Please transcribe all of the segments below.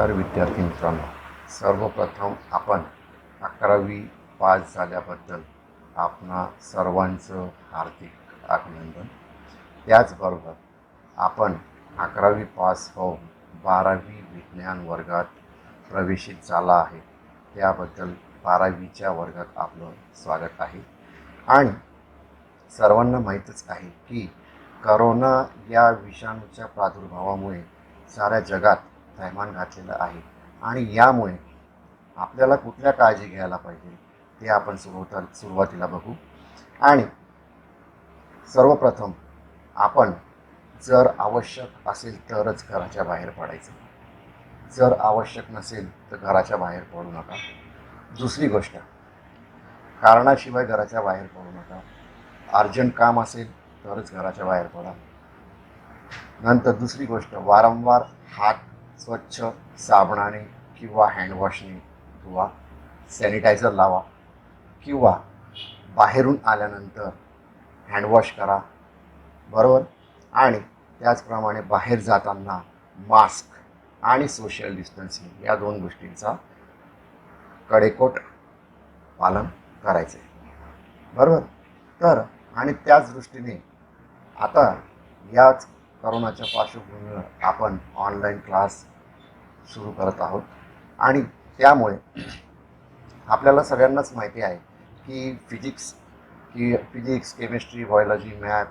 नमस्कार विद्यार्थी मित्रांनो, सर्वप्रथम आपण 11वी पास झाल्याबद्दल आपणा सर्वांचं हार्दिक अभिनंदन. त्याचबरोबर आपण 11वी पास होऊन 12वी विज्ञान वर्गात प्रवेशित झाला आहे, त्याबद्दल 12वीच्या वर्गात आपलं स्वागत आहे. आणि सर्वांना माहीतच आहे की करोना या विषाणूच्या प्रादुर्भावामुळे साऱ्या जगात थैमान घातलेलं आहे आणि यामुळे आपल्याला कुठल्या काळजी घ्यायला पाहिजे ते आपण सुरुवातीला बघू. आणि सर्वप्रथम आपण जर आवश्यक असेल तरच घराच्या बाहेर पडायचं, जर आवश्यक नसेल तर घराच्या बाहेर पडू नका. दुसरी गोष्ट, कारणाशिवाय घराच्या बाहेर पडू नका. अर्जंट काम असेल तरच घराच्या बाहेर पडा. नंतर दुसरी गोष्ट, वारंवार हात स्वच्छ साबणाने किंवा हँडवॉशने धुवा, सॅनिटायझर लावा किंवा बाहेरून आल्यानंतर हँडवॉश करा, बरोबर. आणि त्याचप्रमाणे बाहेर जाताना मास्क आणि सोशल डिस्टन्सिंग या दोन गोष्टींचा कडेकोट पालन करायचे, बरोबर. तर आणि त्याच दृष्टीने आता याच करोनाच्या पार्श्वभूमीवर आपण ऑनलाईन क्लास सुरू करत आहोत आणि त्यामुळे आपल्याला सगळ्यांनाच माहिती आहे की physics, chemistry, biology, math,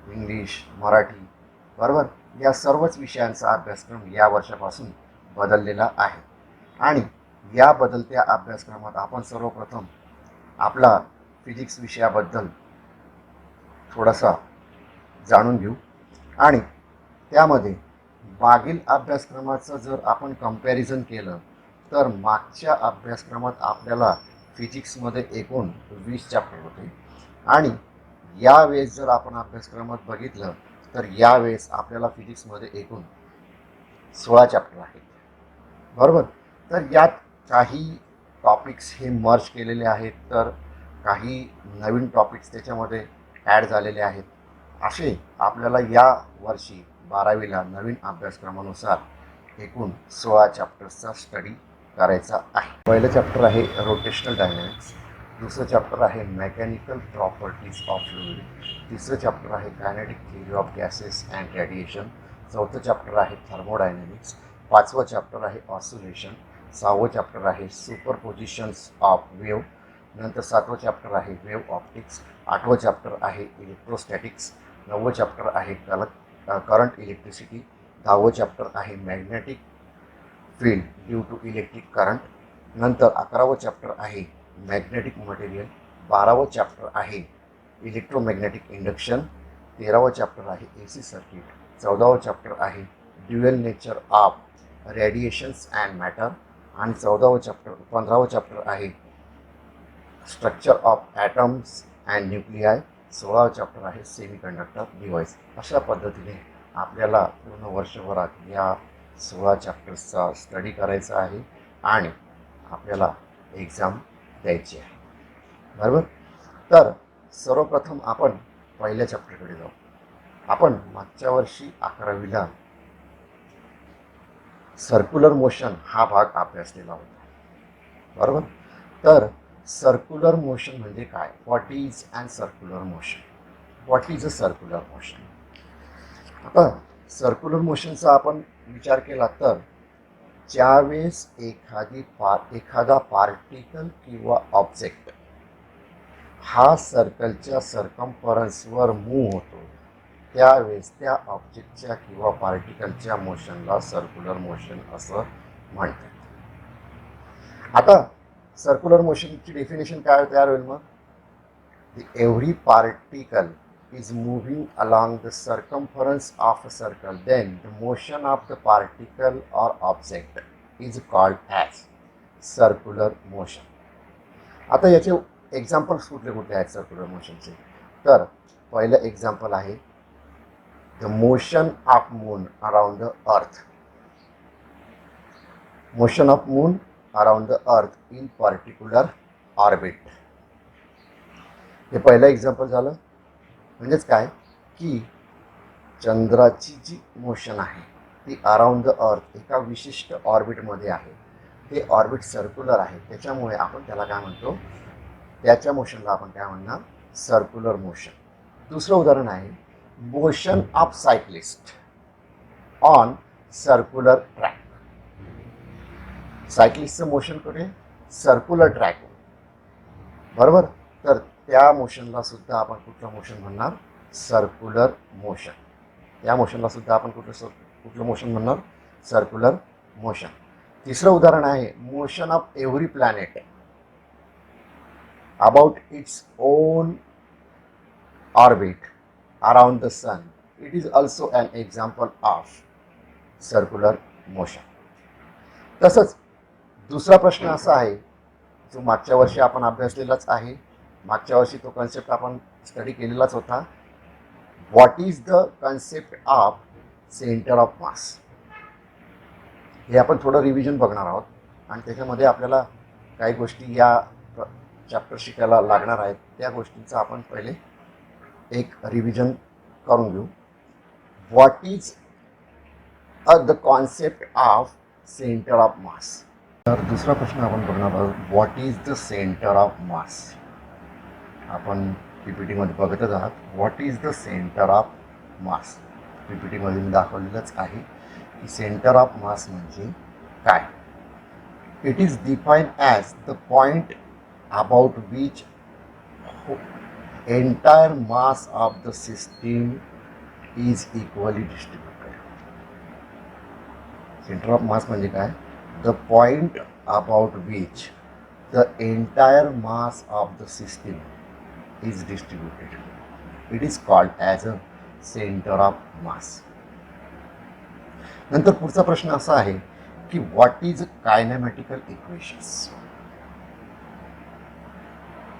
English, Marathi, बरोबर, या सर्वच विषयांचा अभ्यासक्रम या वर्षापासून बदललेला आहे. आणि या बदलत्या अभ्यासक्रमात आपण सर्वप्रथम आपला फिजिक्स विषयाबद्दल थोडासा जाणून घेऊ. आणि त्यामध्ये मागील अभ्यासक्रमाचं जर आपण कंपॅरिझन केलं तर मागच्या अभ्यासक्रमात आपल्याला फिजिक्समध्ये एकूण 20 चॅप्टर होते आणि यावेळेस जर आपण अभ्यासक्रमात बघितलं तर यावेळेस आपल्याला फिजिक्समध्ये एकूण 16 चॅप्टर आहेत, बरोबर. तर यात काही टॉपिक्स हे मर्ज केलेले आहेत, तर काही नवीन टॉपिक्स त्याच्यामध्ये ॲड झालेले आहेत. असे आपल्याला या वर्षी 12वीला नवीन अभ्यासक्रमानुसार एकूण 16 चॅप्टर्सचा स्टडी करायचा आहे. पहिलं चॅप्टर आहे रोटेशनल डायनॅमिक्स, दुसरं चॅप्टर आहे मेकॅनिकल प्रॉपर्टीज ऑफ फ्लुइड, तिसरं चॅप्टर आहे kinetic theory of gases and radiation, चौथं चॅप्टर आहे थर्मोडायनॅमिक्स, पाचवं चॅप्टर आहे ऑसिलेशन, सहावं चॅप्टर आहे सुपरपोजिशन्स ऑफ वेव्ह, नंतर सातवं चॅप्टर आहे वेव्ह ऑप्टिक्स, आठवं चॅप्टर आहे इलेक्ट्रोस्टॅटिक्स, नववं चॅप्टर आहे करंट इलेक्ट्रिसिटी, दहावं चॅप्टर आहे magnetic field due to electric current, नंतर 11वं चॅप्टर आहे मॅग्नेटिक मटेरियल, 12वं चॅप्टर आहे इलेक्ट्रोमॅग्नेटिक इंडक्शन, 13वं चॅप्टर आहे AC सर्किट, 14वं चॅप्टर आहे dual nature of radiations and matter आणि 15वं चॅप्टर आहे structure of atoms and nuclei, 16वं चॅप्टर आहे सेमीकंडक्टर डिव्हाइस. अशा पद्धतीने आपल्याला पूर्ण वर्षभरात या 16 चॅप्टर्सचा स्टडी करायचा आहे आणि आपल्याला एक्झाम द्यायची आहे, बरोबर. तर सर्वप्रथम आपण पहिल्या चॅप्टरकडे जाऊ. आपण मागच्या वर्षी 11वीला सर्क्युलर मोशन हा भाग अभ्यासलेला होता, बरोबर. तर सर्क्युलर मोशन म्हणजे काय? What is and circular motion? What is a circular motion? आता सर्क्युलर मोशनचा आपण विचार केला तर ज्यावेळेस एखादा पार्टिकल किंवा ऑब्जेक्ट हा सर्कलच्या सर्कम्फरन्सवर मूव्ह होतो त्यावेळेस त्या ऑब्जेक्टच्या किंवा पार्टिकलच्या मोशनला सर्क्युलर मोशन असं म्हणतात. आता सर्क्युलर मोशनची डेफिनेशन काय तयार होईल मग? Every particle is moving along the circumference of a circle, then the motion of the particle or object is called as circular motion. आता याचे एक्झाम्पल्स कुठले कुठले आहेत सर्क्युलर मोशनचे? तर पहिलं एक्झाम्पल आहे the motion of moon around the earth. Motion of moon around the earth in particular orbit. हे पहिलं एक्झाम्पल झालं. म्हणजेच काय की चंद्राची जी मोशन आहे ती अराउंड द अर्थ एका विशिष्ट ऑर्बिटमध्ये आहे, ते ऑर्बिट सर्क्युलर आहे, त्याच्यामुळे आपण त्याला काय म्हणतो, त्याच्या मोशनला आपण काय म्हणणार, सर्क्युलर मोशन. दुसरं उदाहरण आहे motion of cyclist on circular track. सायक्लिस्टचं मोशन कुठे, सर्क्युलर ट्रॅक, बरोबर. तर त्या मोशनला सुद्धा आपण कुठलं मोशन म्हणणार, सर्क्युलर मोशन. त्या मोशनला सुद्धा आपण कुठलं मोशन म्हणणार, सर्क्युलर मोशन. तिसरं उदाहरण आहे motion of every planet about its own orbit around the sun. It is also an example of circular motion. तसंच दुसरा प्रश्न असा आहे जो मागच्या वर्षी आपण अभ्यासलेलाच आहे, मागच्या वर्षी तो कन्सेप्ट आपण स्टडी केलेलाच होता. What is the concept of centre of मास. हे आपण थोडं रिव्हिजन बघणार आहोत आणि त्याच्यामध्ये आपल्याला काही गोष्टी या चॅप्टर शिकायला लागणार आहेत. त्या गोष्टींचं आपण पहिले एक रिव्हिजन करून घेऊ. What is the concept of centre of mass. तर दुसरा प्रश्न आपण बघणार आहोत, what is the centre of mass. आपण पीपीटीमध्ये बघतच आहात, what is the centre of mass. पीपीटीमध्ये मी दाखवलेलंच आहे की सेंटर ऑफ मास म्हणजे काय. It is define as the point about which entire mass of the system is equally distributed. Centre of mass म्हणजे काय, the point about which the entire mass of the system is distributed. It is called as a center of mass. नंतर पुढचा प्रश्न असा आहे की what is kinematical equations.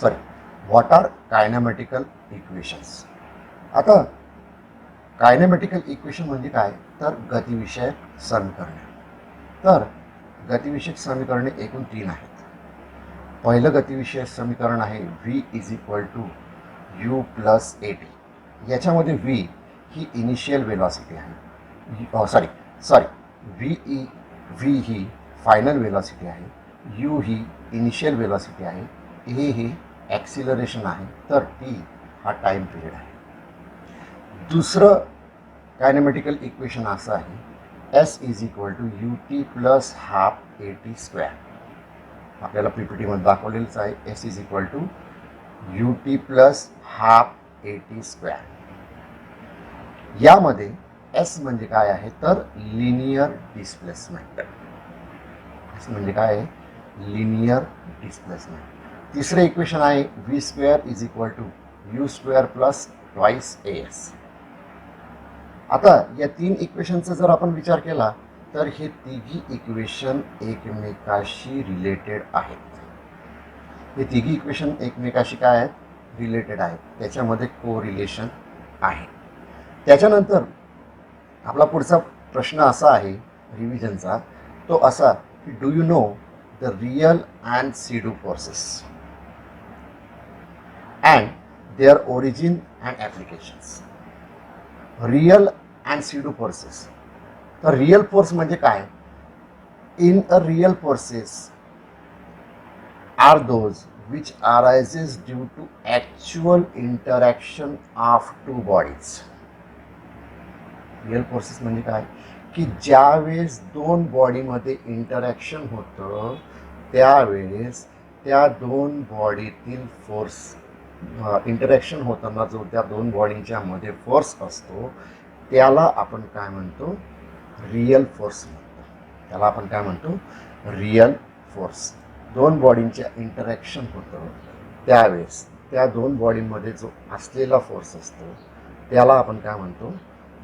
What are kinematical equations. आता kinematical equation म्हणजे काय, तर गतिविषयक समीकरणे. तर गतिविषयक समीकरणे एकूण 3 आहेत. पहिलं गतिविषयक समीकरण आहे v is equal to u plus a t. याच्यामध्ये व्ही ही इनिशियल वेलॉसिटी आहे, व्ही ही फायनल वेलॉसिटी आहे, यू ही इनिशियल वेलॉसिटी आहे, ए हे ॲक्सिलरेशन आहे, तर टी हा टाईम पिरियड आहे. दुसरं कायनेमॅटिकल इक्वेशन असं आहे s is equal to u t plus half a t square. आपल्याला पीपीटीमध्ये दाखवलेलंच आहे, s is equal to u t plus half a t square. यामध्ये एस म्हणजे काय आहे, तर लिनियर डिस्प्लेसमेंट. एस म्हणजे काय आहे, लिनियर डिस्प्लेसमेंट. तिसरं इक्वेशन आहे v square is equal to u square plus twice a s. आता या 3 इक्वेशनचा जर आपण विचार केला तर हे तिघी इक्वेशन एकमेकाशी रिलेटेड आहेत. हे तिघी इक्वेशन एकमेकाशी काय आहेत, रिलेटेड आहेत, त्याच्यामध्ये को रिलेशन आहे. त्याच्यानंतर आपला पुढचा प्रश्न असा आहे रिव्हिजनचा, तो असा की do you know the real and pseudo forces and their origin and applications. Real and pseudo forces. तर रियल फोर्स म्हणजे काय, in a real forces are those which arises due to actual interaction of 2 bodies. Real forces म्हणजे काय की ज्यावेळेस 2 बॉडीमध्ये interaction होतं त्यावेळेस त्या 2 बॉडीतील फोर्स, इंटरॅक्शन होताना जो त्या 2 बॉडींच्या मध्ये फोर्स असतो त्याला आपण काय म्हणतो, रियल फोर्स म्हणतो. त्याला आपण काय म्हणतो, रियल फोर्स. 2 बॉडींच्या इंटरॅक्शन होतं त्यावेळेस त्या 2 बॉडींमध्ये जो असलेला फोर्स असतो त्याला आपण काय म्हणतो,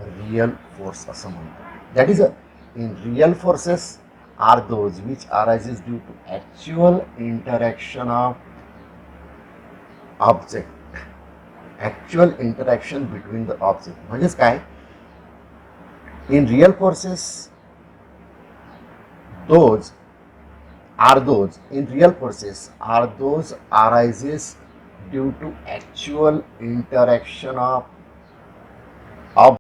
रियल फोर्स असं म्हणतो. That is in real forces are those which arises due to actual interaction of object. Actual interaction between the object म्हणजेच काय, in real forces in real forces are those arises due to actual interaction of